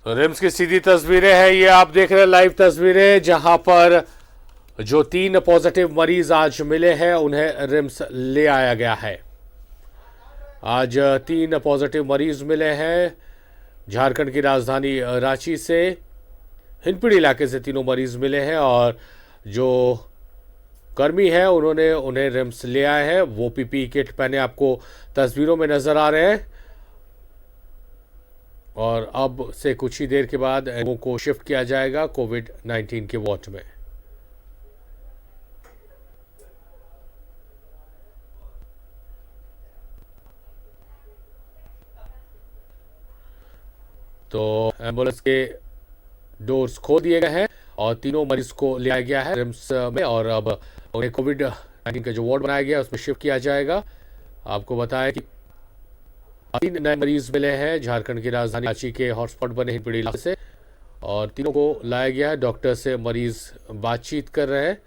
तो रिम्स की सीधी तस्वीरें हैं, ये आप देख रहे हैं लाइव तस्वीरें, जहां पर जो 3 पॉजिटिव मरीज आज मिले हैं उन्हें रिम्स ले आया गया है। आज 3 पॉजिटिव मरीज मिले हैं झारखंड की राजधानी रांची से। हिंदपीढ़ी इलाके से तीनों मरीज मिले हैं और जो कर्मी है उन्हें रिम्स ले आए हैं। वो पीपीई किट पहने आपको तस्वीरों में नजर आ रहे हैं और अब से कुछ ही देर के बाद लोगों को शिफ्ट किया जाएगा कोविड-19 के वार्ड में। तो एम्बुलेंस के डोर्स खोल दिए गए हैं और तीनों मरीज को ले आया गया है रिम्स में और अब उन्हें कोविड-19 का जो वार्ड बनाया गया है उसमें शिफ्ट किया जाएगा। आपको बताया कि 3 नए मरीज मिले हैं झारखंड की राजधानी रांची के हॉटस्पॉट बने हिंदपीढ़ी इलाके से और तीनों को लाया गया है। डॉक्टर से मरीज बातचीत कर रहे हैं।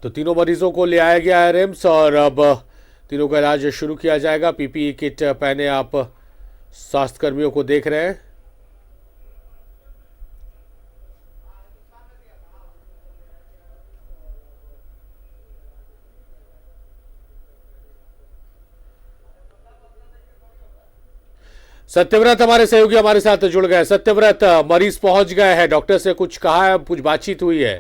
तो तीनों मरीजों को ले आया गया है रिम्स और अब तीनों का इलाज शुरू किया जाएगा। पीपीई किट पहने आप स्वास्थ्य कर्मियों को देख रहे हैं। सत्यव्रत हमारे सहयोगी हमारे साथ जुड़ गए। सत्यव्रत, मरीज पहुंच गए हैं, डॉक्टर से कुछ कहा है, कुछ बातचीत हुई है?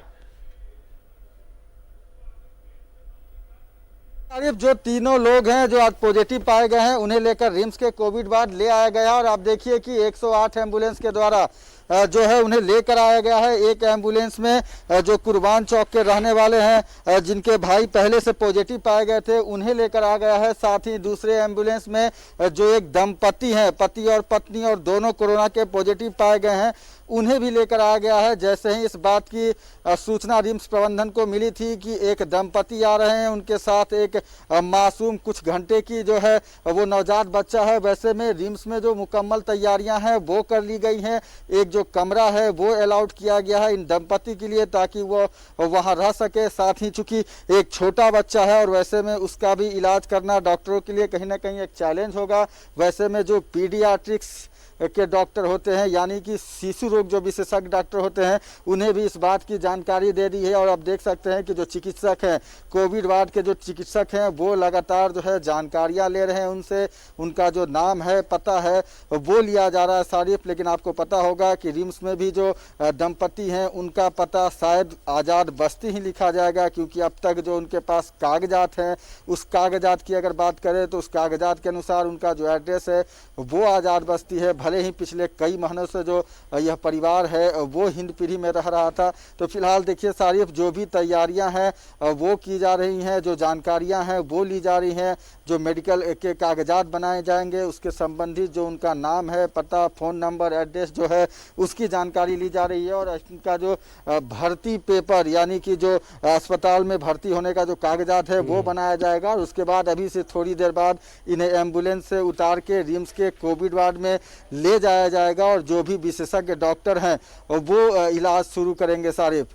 करीब जो तीनों लोग हैं जो आज पॉजिटिव पाए गए हैं उन्हें लेकर रिम्स के कोविड वार्ड ले आया गया और आप देखिए कि 108 एम्बुलेंस के द्वारा जो है उन्हें लेकर आया गया है। एक एम्बुलेंस में जो कुर्बान चौक के रहने वाले हैं जिनके भाई पहले से पॉजिटिव पाए गए थे उन्हें लेकर आ गया है। साथ ही दूसरे एम्बुलेंस में जो एक दंपति हैं, पति और पत्नी, और दोनों कोरोना के पॉजिटिव पाए गए हैं, उन्हें भी लेकर आ गया है। जैसे ही इस बात की सूचना रिम्स प्रबंधन को मिली थी कि एक दंपति आ रहे हैं, उनके साथ एक मासूम कुछ घंटे की जो है वो नवजात बच्चा है, वैसे में रिम्स में जो मुकम्मल तैयारियां हैं वो कर ली गई हैं। एक जो कमरा है वो अलाउड किया गया है इन दंपति के लिए ताकि वो वहां रह सके। साथ ही चूंकि एक छोटा बच्चा है और वैसे में उसका भी इलाज करना डॉक्टरों के लिए कहीं ना कहीं एक चैलेंज होगा। वैसे में जो पीडियाट्रिक्स के डॉक्टर होते हैं यानी कि शिशु रोग जो विशेषज्ञ डॉक्टर होते हैं उन्हें भी इस बात की जानकारी दे दी है और आप देख सकते हैं कि जो चिकित्सक हैं, कोविड वार्ड के जो चिकित्सक हैं वो लगातार जो है जानकारियां ले रहे हैं उनसे। उनका जो नाम है, पता है वो लिया जा रहा है सारिफ। लेकिन आपको पता होगा कि रिम्स में भी जो दंपति हैं उनका पता शायद आज़ाद बस्ती ही लिखा जाएगा, क्योंकि अब तक जो उनके पास कागजात हैं उस कागजात की अगर बात करें तो उस कागजात के अनुसार उनका जो एड्रेस है वो आज़ाद बस्ती है। भले ही पिछले कई महीनों से जो यह परिवार है वो हिंदपीढ़ी में रह रहा था। तो फिलहाल देखिए सारिफ, जो भी तैयारियां हैं वो की जा रही हैं, जो जानकारियां हैं वो ली जा रही हैं, जो मेडिकल के कागजात बनाए जाएंगे उसके संबंधित जो उनका नाम है, पता, फ़ोन नंबर, एड्रेस जो है उसकी जानकारी ली जा रही है और इनका जो भर्ती पेपर यानी कि जो अस्पताल में भर्ती होने का जो कागजात है वो बनाया जाएगा। और उसके बाद अभी से थोड़ी देर बाद इन्हें एम्बुलेंस से उतार के रिम्स के कोविड वार्ड में ले जाया जाएगा और जो भी विशेषज्ञ डॉक्टर हैं वो इलाज शुरू करेंगे। सारिफ,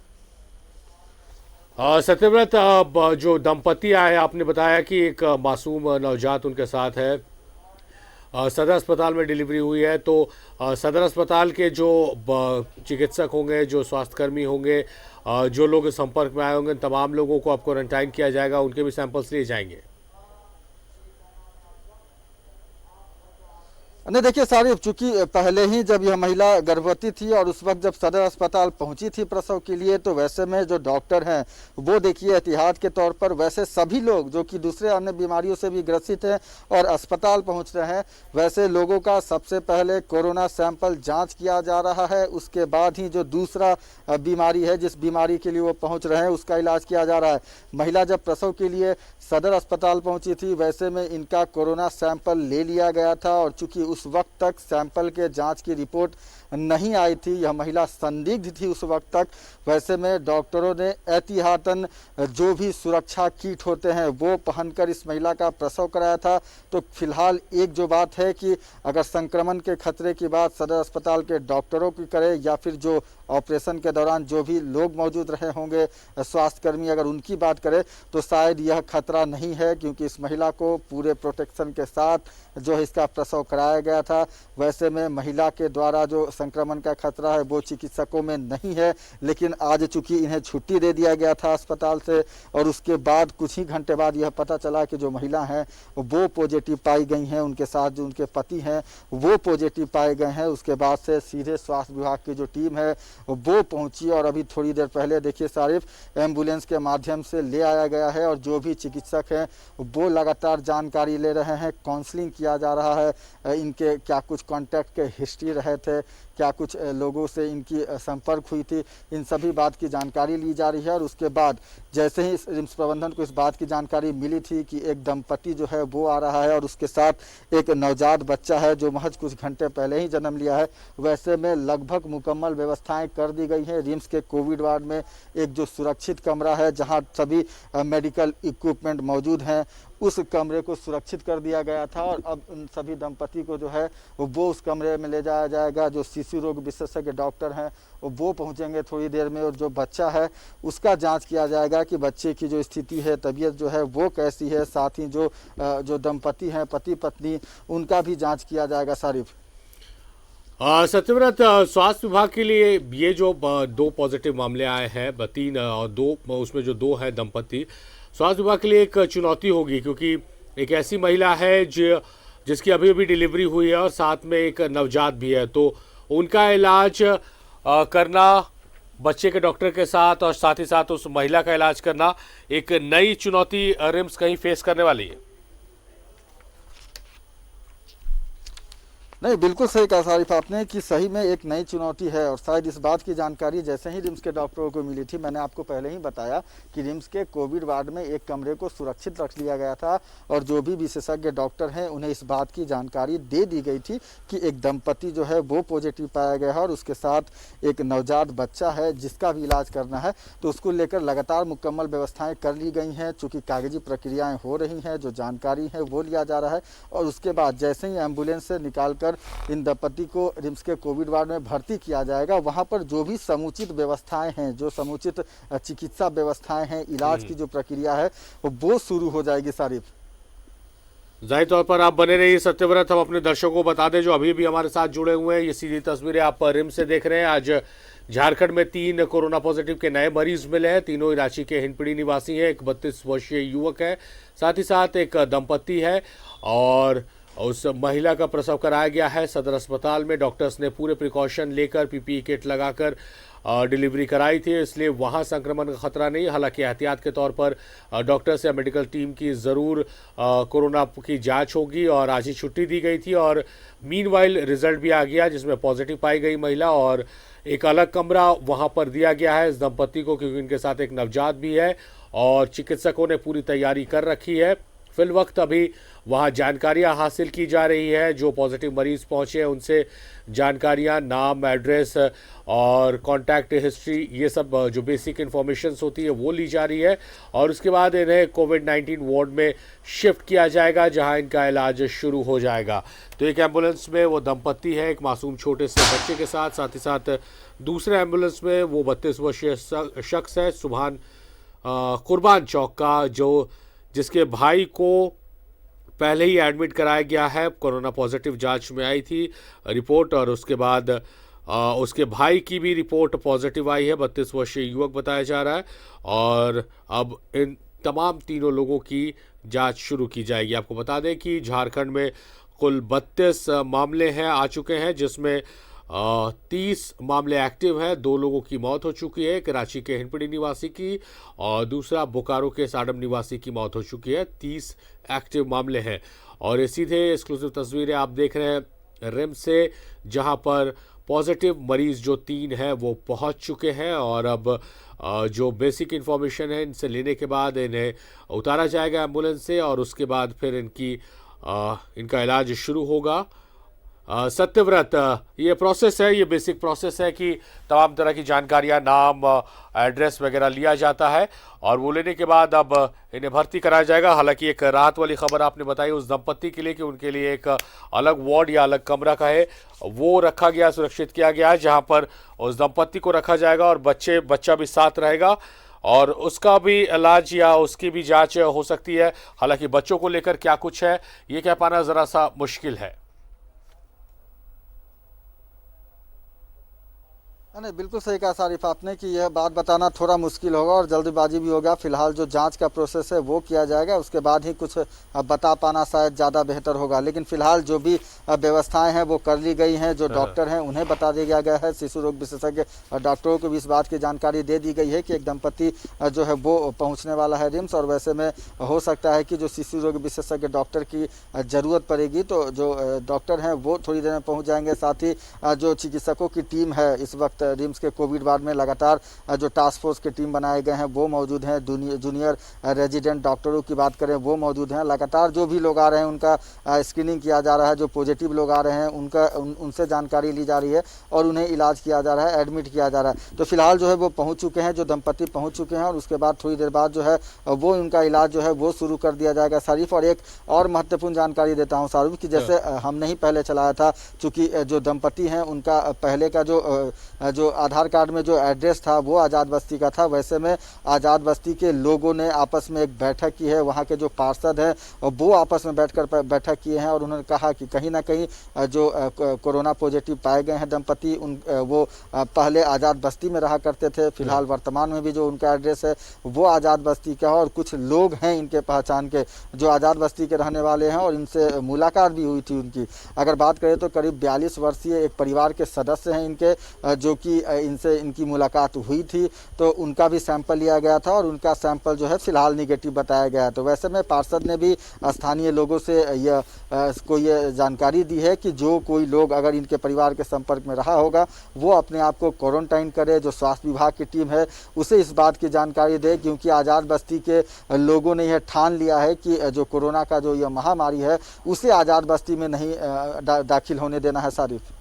सत्यव्रत, जो दंपति आए, आपने बताया कि एक मासूम नवजात उनके साथ है, सदर अस्पताल में डिलीवरी हुई है, तो सदर अस्पताल के जो चिकित्सक होंगे, जो स्वास्थ्यकर्मी होंगे, जो लोग संपर्क में आए होंगे, तमाम लोगों को अब क्वारंटाइन किया जाएगा, उनके भी सैंपल्स लिए जाएंगे? नहीं, देखिए सारिफ, चूंकि पहले ही जब यह महिला गर्भवती थी और उस वक्त जब सदर अस्पताल पहुंची थी प्रसव के लिए, तो वैसे में जो डॉक्टर हैं वो देखिए एहतियात के तौर पर वैसे सभी लोग जो कि दूसरे अन्य बीमारियों से भी ग्रसित हैं और अस्पताल पहुंच रहे हैं, वैसे लोगों का सबसे पहले कोरोना सैंपल जांच किया जा रहा है। उसके बाद ही जो दूसरा बीमारी है, जिस बीमारी के लिए वो पहुँच रहे हैं, उसका इलाज किया जा रहा है। महिला जब प्रसव के लिए सदर अस्पताल पहुँची थी, वैसे में इनका कोरोना सैंपल ले लिया गया था और चूँकि उस वक्त तक सैंपल के जांच की रिपोर्ट नहीं आई थी। यह महिला संदिग्ध थी उस वक्त तक। वैसे में डॉक्टरों ने एहतियातन जो भी सुरक्षा किट होते हैं वो पहनकर इस महिला का प्रसव कराया था। तो फिलहाल एक जो बात है कि अगर संक्रमण के खतरे की बात सदर अस्पताल के डॉक्टरों की करें या फिर जो ऑपरेशन के दौरान जो भी लोग मौजूद रहे होंगे स्वास्थ्यकर्मी, अगर उनकी बात करें तो शायद यह खतरा नहीं है, क्योंकि इस महिला को पूरे प्रोटेक्शन के साथ जो है इसका प्रसव कराया गया था। वैसे में महिला के द्वारा जो संक्रमण का खतरा है वो चिकित्सकों में नहीं है, लेकिन आज चूंकि इन्हें छुट्टी दे दिया गया था अस्पताल से और उसके बाद कुछ ही घंटे बाद यह पता चला कि जो महिला हैं वो पॉजिटिव पाई गई हैं, उनके साथ जो उनके पति हैं वो पॉजिटिव पाए गए हैं। उसके बाद से सीधे स्वास्थ्य विभाग की जो टीम है वो पहुंची और अभी थोड़ी देर पहले देखिए सारिफ एम्बुलेंस के माध्यम से ले आया गया है और जो भी चिकित्सक हैं वो लगातार जानकारी ले रहे हैं, काउंसलिंग किया जा रहा है। इनके क्या कुछ कॉन्टैक्ट के हिस्ट्री रहे थे, क्या कुछ लोगों से इनकी संपर्क हुई थी, इन सभी बात की जानकारी ली जा रही है। और उसके बाद जैसे ही रिम्स प्रबंधन को इस बात की जानकारी मिली थी कि एक दंपति जो है वो आ रहा है और उसके साथ एक नवजात बच्चा है जो महज कुछ घंटे पहले ही जन्म लिया है, वैसे में लगभग मुकम्मल व्यवस्थाएं कर दी गई हैं। रिम्स के कोविड वार्ड में एक जो सुरक्षित कमरा है जहां सभी मेडिकल इक्विपमेंट मौजूद हैं, उस कमरे को सुरक्षित कर दिया गया था और अब उन सभी दंपति को जो है वो उस कमरे में ले जाया जाएगा। जो शिशु रोग विशेषज्ञ डॉक्टर हैं वो पहुंचेंगे थोड़ी देर में और जो बच्चा है उसका जांच किया जाएगा कि बच्चे की जो स्थिति है, तबीयत जो है वो कैसी है। साथ ही जो दंपति हैं पति पत्नी, उनका भी जाँच किया जाएगा। सारिफ सत्यव्रत, स्वास्थ्य विभाग के लिए ये जो 2 पॉजिटिव मामले आए हैं, 3 और 2, उसमें जो 2 है दंपति, स्वास्थ्य विभाग के लिए एक चुनौती होगी, क्योंकि एक ऐसी महिला है जिसकी अभी अभी डिलीवरी हुई है और साथ में एक नवजात भी है, तो उनका इलाज करना बच्चे के डॉक्टर के साथ और साथ ही साथ उस महिला का इलाज करना एक नई चुनौती रिम्स कहीं फेस करने वाली है। नहीं, बिल्कुल सही कहा सारिफ आपने कि सही में एक नई चुनौती है और शायद इस बात की जानकारी जैसे ही रिम्स के डॉक्टरों को मिली थी, मैंने आपको पहले ही बताया कि रिम्स के कोविड वार्ड में एक कमरे को सुरक्षित रख लिया गया था और जो भी विशेषज्ञ डॉक्टर हैं उन्हें इस बात की जानकारी दे दी गई थी कि एक दंपति जो है वो पॉजिटिव पाया गया है और उसके साथ एक नवजात बच्चा है जिसका भी इलाज करना है। तो उसको लेकर लगातार मुकम्मल व्यवस्थाएँ कर ली गई हैं। चूँकि कागजी प्रक्रियाएँ हो रही हैं, जो जानकारी है वो लिया जा रहा है और उसके बाद जैसे ही एम्बुलेंस से निकाल इन दंपति को रिम्स के कोविड वार्ड में भर्ती किया जाएगा, वहां पर जो भी समुचित व्यवस्थाएं हैं, जो समुचित चिकित्सा व्यवस्थाएं हैं, इलाज की जो प्रक्रिया है वो शुरू हो जाएगी। सारिफ, जाहिर तौर पर आप बने रहिए सत्यव्रत। हम अपने दर्शकों को बता दें जो अभी भी हमारे साथ जुड़े हुए हैं, ये सीधी तस्वीरें आप रिम्स से देख रहे हैं। आज झारखंड में 3 कोरोना पॉजिटिव के नए मरीज मिले हैं। तीनों ही रांची के हिंदपीढ़ी निवासी हैं। एक 32 वर्षीय युवक है, साथ ही साथ एक दंपति है और उस महिला का प्रसव कराया गया है सदर अस्पताल में। डॉक्टर्स ने पूरे प्रिकॉशन लेकर पीपीई किट लगाकर डिलीवरी कराई थी, इसलिए वहां संक्रमण का खतरा नहीं। हालांकि एहतियात के तौर पर डॉक्टर्स या मेडिकल टीम की ज़रूर कोरोना की जांच होगी और आज ही छुट्टी दी गई थी और मीनवाइल रिजल्ट भी आ गया जिसमें पॉजिटिव पाई गई महिला और एक अलग कमरा वहां पर दिया गया है इस दंपति को, क्योंकि इनके साथ एक नवजात भी है और चिकित्सकों ने पूरी तैयारी कर रखी है। फिल वक्त अभी वहाँ जानकारियाँ हासिल की जा रही है। जो पॉजिटिव मरीज पहुँचे हैं उनसे जानकारियाँ, नाम, एड्रेस और कॉन्टैक्ट हिस्ट्री, ये सब जो बेसिक इन्फॉर्मेशंस होती है वो ली जा रही है और उसके बाद इन्हें कोविड-19 वार्ड में शिफ्ट किया जाएगा जहां इनका इलाज शुरू हो जाएगा। तो एक एम्बुलेंस में वो दंपति है एक मासूम छोटे से बच्चे के साथ ही साथ दूसरे एम्बुलेंस में वो 32 वर्षीय शख्स है सुभान कुर्बान चौक का, जिसके भाई को पहले ही एडमिट कराया गया है। कोरोना पॉजिटिव जांच में आई थी रिपोर्ट और उसके बाद उसके भाई की भी रिपोर्ट पॉजिटिव आई है। 32 वर्षीय युवक बताया जा रहा है और अब इन तमाम तीनों लोगों की जांच शुरू की जाएगी। आपको बता दें कि झारखंड में कुल 32 मामले हैं आ चुके हैं, जिसमें 30 मामले एक्टिव हैं। 2 लोगों की मौत हो चुकी है, एक रांची के हिंदपीढ़ी निवासी की और दूसरा बोकारो के साडम निवासी की मौत हो चुकी है। 30 एक्टिव मामले हैं और ये सीधे एक्सक्लूसिव तस्वीरें आप देख रहे हैं रिम्स से, जहां पर पॉजिटिव मरीज जो 3 हैं वो पहुंच चुके हैं और अब जो बेसिक इन्फॉर्मेशन है इनसे लेने के बाद इन्हें उतारा जाएगा एम्बुलेंस से और उसके बाद फिर इनका इलाज शुरू होगा। सत्यव्रत, ये प्रोसेस है, ये बेसिक प्रोसेस है कि तमाम तरह की जानकारियां, नाम, एड्रेस वगैरह लिया जाता है और वो लेने के बाद अब इन्हें भर्ती कराया जाएगा। हालांकि एक राहत वाली खबर आपने बताई उस दंपत्ति के लिए कि उनके लिए एक अलग वार्ड या अलग कमरा का है वो रखा गया, सुरक्षित किया गया है, जहां पर उस दंपत्ति को रखा जाएगा और बच्चा भी साथ रहेगा और उसका भी इलाज या उसकी भी जांच हो सकती है। हालांकि बच्चों को लेकर क्या कुछ है ये कह पाना जरा सा मुश्किल है। नहीं, बिल्कुल सही कहा सारिफ आपने कि यह बात बताना थोड़ा मुश्किल होगा और जल्दबाजी भी होगा। फिलहाल जो जांच का प्रोसेस है वो किया जाएगा, उसके बाद ही कुछ बता पाना शायद ज़्यादा बेहतर होगा। लेकिन फिलहाल जो भी व्यवस्थाएं हैं वो कर ली गई हैं। जो डॉक्टर हैं उन्हें बता दिया गया है, शिशु रोग विशेषज्ञ डॉक्टरों को भी इस बात की जानकारी दे दी गई है कि एक दंपत्ति जो है वो पहुँचने वाला है रिम्स और वैसे में हो सकता है कि जो शिशु रोग विशेषज्ञ डॉक्टर की ज़रूरत पड़ेगी तो जो डॉक्टर हैं वो थोड़ी देर में पहुँच जाएंगे। साथ ही जो चिकित्सकों की टीम है इस वक्त रिम्स के कोविड वार्ड में लगातार जो टास्क फोर्स की टीम बनाए गए हैं वो मौजूद हैं। जूनियर रेजिडेंट डॉक्टरों की बात करें वो मौजूद हैं। लगातार जो भी लोग आ रहे हैं उनका स्क्रीनिंग किया जा रहा है। जो पॉजिटिव लोग आ रहे हैं उनसे जानकारी ली जा रही है और उन्हें इलाज किया जा रहा है, एडमिट किया जा रहा है। तो फिलहाल जो है वो पहुँच चुके हैं, जो दंपत्ति पहुँच चुके हैं और उसके बाद थोड़ी देर बाद जो है वो उनका इलाज जो है वो शुरू कर दिया जाएगा शारिफ। और एक और महत्वपूर्ण जानकारी देता हूँ शारिफ कि जैसे हमने ही पहले चलाया था, चूँकि जो दंपत्ति हैं उनका पहले का जो आधार कार्ड में जो एड्रेस था वो आज़ाद बस्ती का था, वैसे में आज़ाद बस्ती के लोगों ने आपस में एक बैठक की है। वहाँ के जो पार्षद हैं और वो आपस में बैठकर बैठक किए हैं और उन्होंने कहा कि कहीं ना कहीं जो कोरोना पॉजिटिव पाए गए हैं दंपत्ति वो पहले आज़ाद बस्ती में रहा करते थे। फिलहाल वर्तमान में भी जो उनका एड्रेस है वो आज़ाद बस्ती का है और कुछ लोग हैं इनके पहचान के जो आज़ाद बस्ती के रहने वाले हैं और इनसे मुलाकात भी हुई थी उनकी। अगर बात करें तो करीब 42 वर्षीय एक परिवार के सदस्य हैं इनके, जो कि इनसे इनकी मुलाकात हुई थी तो उनका भी सैंपल लिया गया था और उनका सैंपल जो है फिलहाल निगेटिव बताया गया। तो वैसे में पार्षद ने भी स्थानीय लोगों से को ये जानकारी दी है कि जो कोई लोग अगर इनके परिवार के संपर्क में रहा होगा वो अपने आप को क्वारंटाइन करे। जो स्वास्थ्य विभाग की टीम है उसे इस बात की जानकारी दे, क्योंकि आज़ाद बस्ती के लोगों ने यह ठान लिया है कि जो कोरोना का जो यह महामारी है उसे आज़ाद बस्ती में नहीं दाखिल होने देना है सारिफ।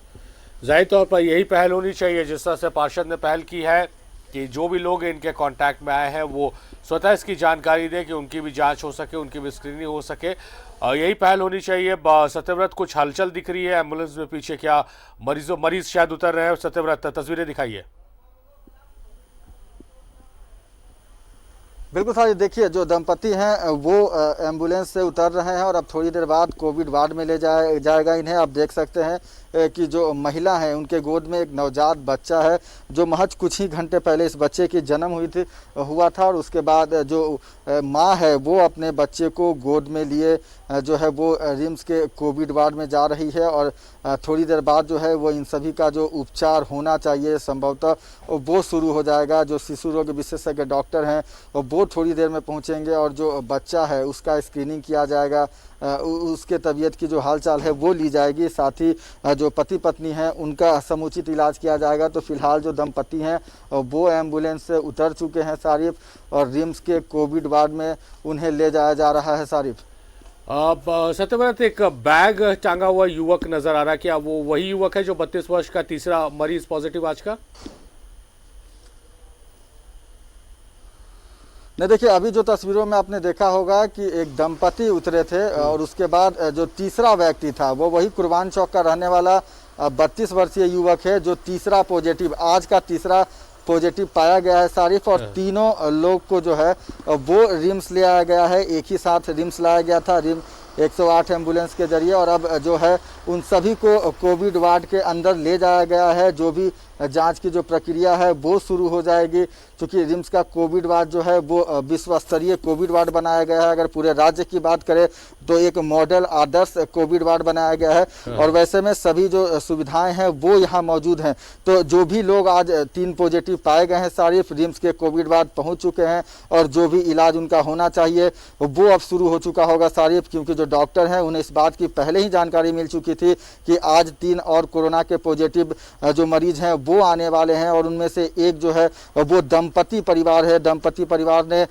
जाहिर तौर पर यही पहल होनी चाहिए जिस तरह से पार्षद ने पहल की है कि जो भी लोग इनके कांटेक्ट में आए हैं वो स्वतः इसकी जानकारी दें कि उनकी भी जांच हो सके, उनकी भी स्क्रीनिंग हो सके। यही पहल होनी चाहिए। सत्यव्रत, कुछ हलचल दिख रही है एम्बुलेंस में पीछे, क्या मरीज शायद उतर रहे हैं? सत्यव्रत, तस्वीरें दिखाइए। बिल्कुल सारी देखिए, जो दंपति हैं वो एम्बुलेंस से उतर रहे हैं और अब थोड़ी देर बाद कोविड वार्ड में ले जाएगा इन्हें। आप देख सकते हैं कि जो महिला है उनके गोद में एक नवजात बच्चा है जो महज कुछ ही घंटे पहले इस बच्चे की जन्म हुआ था और उसके बाद जो माँ है वो अपने बच्चे को गोद में लिए जो है वो रिम्स के कोविड वार्ड में जा रही है और थोड़ी देर बाद जो है वो इन सभी का जो उपचार होना चाहिए संभवतः वो शुरू हो जाएगा। जो शिशु रोग विशेषज्ञ डॉक्टर हैं वो थोड़ी देर में पहुंचेंगे और जो बच्चा है उसका स्क्रीनिंग किया जाएगा, उसके तबीयत की जो हालचाल है वो ली जाएगी। साथ ही जो पति पत्नी हैं उनका समुचित इलाज किया जाएगा। तो फिलहाल जो दंपति हैं वो एम्बुलेंस से उतर चुके हैं सारिफ और रिम्स के कोविड वार्ड में उन्हें ले जाया जा रहा है सारिफ। अब सत्यव्रत, एक बैग टांगा हुआ युवक नजर आ रहा है, क्या वो वही युवक है जो 32 वर्ष का तीसरा मरीज पॉजिटिव आज का? नहीं, देखिए अभी जो तस्वीरों में आपने देखा होगा कि एक दंपति उतरे थे और उसके बाद जो तीसरा व्यक्ति था वो वही कुर्बान चौक का रहने वाला 32 वर्षीय युवक है जो तीसरा पॉजिटिव, आज का तीसरा पॉजिटिव पाया गया है सारिफ। और तीनों लोग को जो है वो रिम्स ले आया गया है, एक ही साथ रिम्स लाया गया था 108 एम्बुलेंस के जरिए और अब जो है उन सभी को कोविड वार्ड के अंदर ले जाया गया है। जो भी जांच की जो प्रक्रिया है वो शुरू हो जाएगी, क्योंकि रिम्स का कोविड वार्ड जो है वो विश्व स्तरीय कोविड वार्ड बनाया गया है। अगर पूरे राज्य की बात करें तो एक मॉडल आदर्श कोविड वार्ड बनाया गया है और वैसे में सभी जो सुविधाएं हैं वो यहाँ मौजूद हैं। तो जो भी लोग आज 3 पॉजिटिव पाए गए हैं सारिफ रिम्स के कोविड वार्ड पहुँच चुके हैं और जो भी इलाज उनका होना चाहिए वो अब शुरू हो चुका होगा सारिफ, क्योंकि जो डॉक्टर हैं उन्हें इस बात की पहले ही जानकारी मिल चुकी थी कि आज 3 और कोरोना के पॉजिटिव जो मरीज हैं वो आने वाले हैं और उनमें से एक जो है वो दंपति परिवार है। दंपति परिवार ने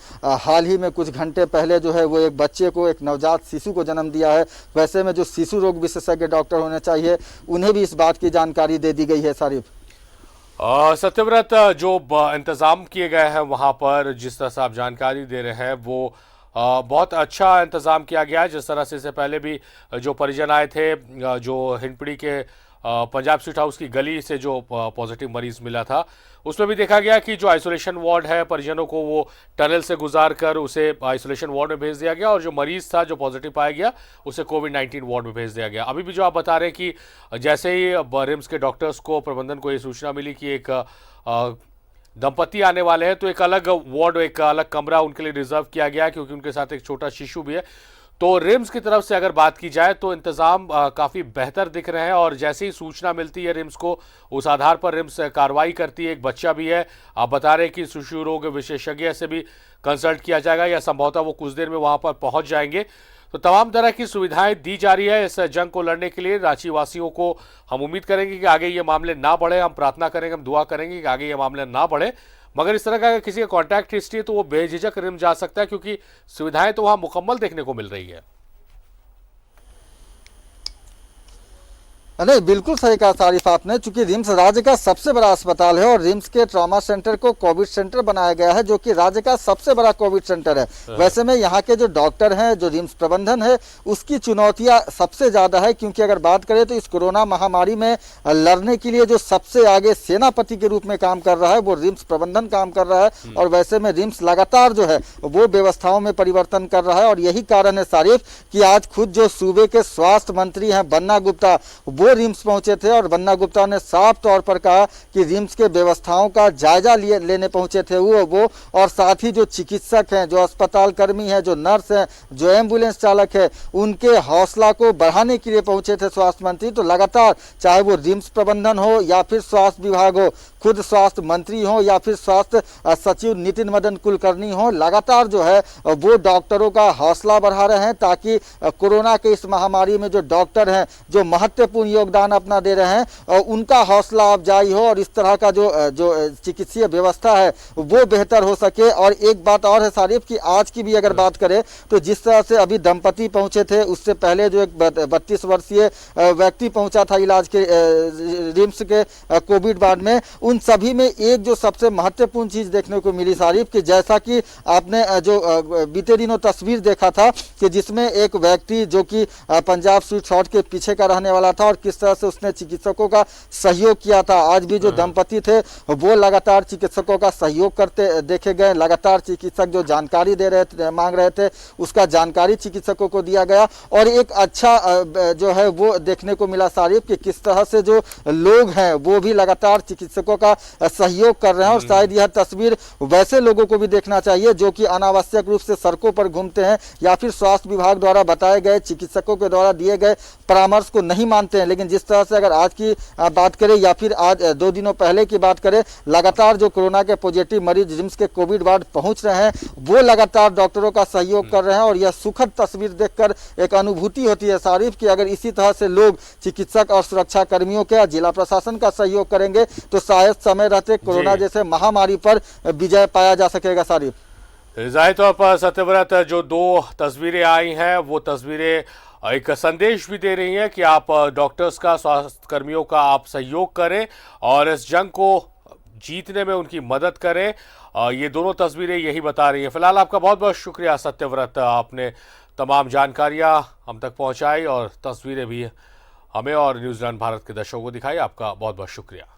हाल ही में कुछ घंटे पहले जो है वो एक बच्चे को, एक नवजात शिशु को जन्म दिया है। वैसे में जो शिशु रोग विशेषज्ञ डॉक्टर होने चाहिए उन्हें भी इस बात की जानकारी दे दी गई है। सारिफ सत्यव्रत, जो इंतज़ाम किए गए हैं वहाँ पर, जिस तरह से आप जानकारी दे रहे हैं, वो बहुत अच्छा इंतज़ाम किया गया है। जिस तरह से इससे पहले भी जो परिजन आए थे, जो हिंदपीढ़ी के पंजाब स्वीट हाउस की गली से जो पॉजिटिव मरीज मिला था, उसमें भी देखा गया कि जो आइसोलेशन वार्ड है, परिजनों को वो टनल से गुजार कर उसे आइसोलेशन वार्ड में भेज दिया गया, और जो मरीज था जो पॉजिटिव पाया गया उसे कोविड-19 वार्ड में भेज दिया गया। अभी भी जो आप बता रहे हैं कि जैसे ही रिम्स के डॉक्टर्स को, प्रबंधन को ये सूचना मिली कि एक दंपति आने वाले हैं, तो एक अलग वार्ड, एक अलग कमरा उनके लिए रिजर्व किया गया, क्योंकि उनके साथ एक छोटा शिशु भी है। तो रिम्स की तरफ से अगर बात की जाए तो इंतजाम काफ़ी बेहतर दिख रहे हैं, और जैसे ही सूचना मिलती है रिम्स को, उस आधार पर रिम्स कार्रवाई करती है। एक बच्चा भी है, आप बता रहे हैं कि शिशु रोग विशेषज्ञ से भी कंसल्ट किया जाएगा, या संभवतः वो कुछ देर में वहां पर पहुंच जाएंगे। तो तमाम तरह की सुविधाएं दी जा रही है इस जंग को लड़ने के लिए। रांची वासियों को हम उम्मीद करेंगे कि आगे ये मामले ना बढ़े, हम प्रार्थना करेंगे, हम दुआ करेंगे कि आगे ये मामले ना बढ़े। मगर इस तरह का अगर किसी का कॉन्टैक्ट हिस्ट्री है तो वो बेझिझक रिम्स जा सकता है, क्योंकि सुविधाएं तो वहां मुकम्मल देखने को मिल रही है। नहीं, बिल्कुल सही कहा सारिफ आपने। चूंकि रिम्स राज्य का सबसे बड़ा अस्पताल है और रिम्स के ट्रॉमा सेंटर को कोविड सेंटर बनाया गया है, जो कि राज्य का सबसे बड़ा कोविड सेंटर है। वैसे में यहाँ के जो डॉक्टर हैं, जो रिम्स प्रबंधन है, उसकी चुनौतियां सबसे ज्यादा है, क्योंकि अगर बात करें तो इस कोरोना महामारी में लड़ने के लिए जो सबसे आगे सेनापति के रूप में काम कर रहा है वो रिम्स प्रबंधन काम कर रहा है। और वैसे में रिम्स लगातार जो है वो व्यवस्थाओं में परिवर्तन कर रहा है, और यही कारण है सारिफ कि आज खुद जो सूबे के स्वास्थ्य मंत्री हैं बन्ना गुप्ता, वो रिम्स पहुंचे थे, और बन्ना गुप्ता ने साफ तौर पर कहा कि रिम्स के व्यवस्थाओं का जायजा लेने पहुंचे थे वो और साथ ही जो चिकित्सक हैं, जो अस्पताल कर्मी हैं, जो नर्स हैं, जो एम्बुलेंस चालक है, उनके हौसला को बढ़ाने के लिए पहुंचे थे स्वास्थ्य मंत्री। तो लगातार चाहे वो रिम्स प्रबंधन हो या फिर स्वास्थ्य विभाग हो, खुद स्वास्थ्य मंत्री हो या फिर स्वास्थ्य सचिव नितिन मदन कुलकर्णी हो, लगातार जो है वो डॉक्टरों का हौसला बढ़ा रहे हैं, ताकि कोरोना के इस महामारी में जो डॉक्टर हैं, जो महत्वपूर्ण योगदान अपना दे रहे हैं, उनका हौसला अफजाई हो और इस तरह का जो चिकित्सीय व्यवस्था है वो बेहतर हो सके। और एक बात और है सारिफ कि आज की भी अगर बात करें तो जिस तरह से अभी दंपति पहुंचे थे, उससे पहले जो एक 32 वर्षीय व्यक्ति पहुंचा था इलाज के रिम्स के कोविड वार्ड में, उन सभी में एक जो सबसे महत्वपूर्ण चीज देखने को मिली सारिफ, कि जैसा कि आपने जो बीते दिनों तस्वीर देखा था कि जिसमें एक व्यक्ति जो कि पंजाब स्वीट हाउस के पीछे का रहने वाला था, और किस तरह से उसने चिकित्सकों का सहयोग किया था। आज भी जो दंपति थे वो लगातार चिकित्सकों का सहयोग करते देखे गए। लगातार चिकित्सक जो जानकारी दे रहे थे, मांग रहे थे, उसका जानकारी चिकित्सकों को दिया गया। और एक अच्छा जो है वो देखने को मिला सारिफ कि किस तरह से जो लोग हैं वो भी लगातार चिकित्सकों का सहयोग कर रहे हैं। और शायद यह तस्वीर वैसे लोगों को भी देखना चाहिए जो कि अनावश्यक रूप से सड़कों पर घूमते हैं या फिर स्वास्थ्य विभाग द्वारा बताए गए, चिकित्सकों के द्वारा दिए गए परामर्श को नहीं मानते हैं। लेकिन जिस तरह से अगर आज की बात करें या फिर आज 2 दिनों पहले की बात करें, लगातार जो कोरोना के पॉजिटिव मरीज रिम्स के कोविड वार्ड पहुंच रहे हैं, वो लगातार डॉक्टरों का सहयोग कर रहे हैं। और यह सुखद तस्वीर देखकर एक अनुभूति होती है सारिफ कि अगर इसी तरह से लोग चिकित्सक और सुरक्षा कर्मियों के, जिला प्रशासन का सहयोग करेंगे तो शायद समय रहते कोरोना जैसे महामारी पर विजय पाया जा सकेगा सारिफ। जाहिर तौर पर सत्यव्रत, जो 2 तस्वीरें आई हैं वो तस्वीरें एक संदेश भी दे रही हैं कि आप डॉक्टर्स का, स्वास्थ्य कर्मियों का आप सहयोग करें और इस जंग को जीतने में उनकी मदद करें। ये दोनों तस्वीरें यही बता रही हैं। फिलहाल आपका बहुत बहुत शुक्रिया सत्यव्रत, आपने तमाम जानकारियां हम तक पहुंचाई और तस्वीरें भी हमें और न्यूजीलैंड भारत के दर्शकों को दिखाई। आपका बहुत बहुत शुक्रिया।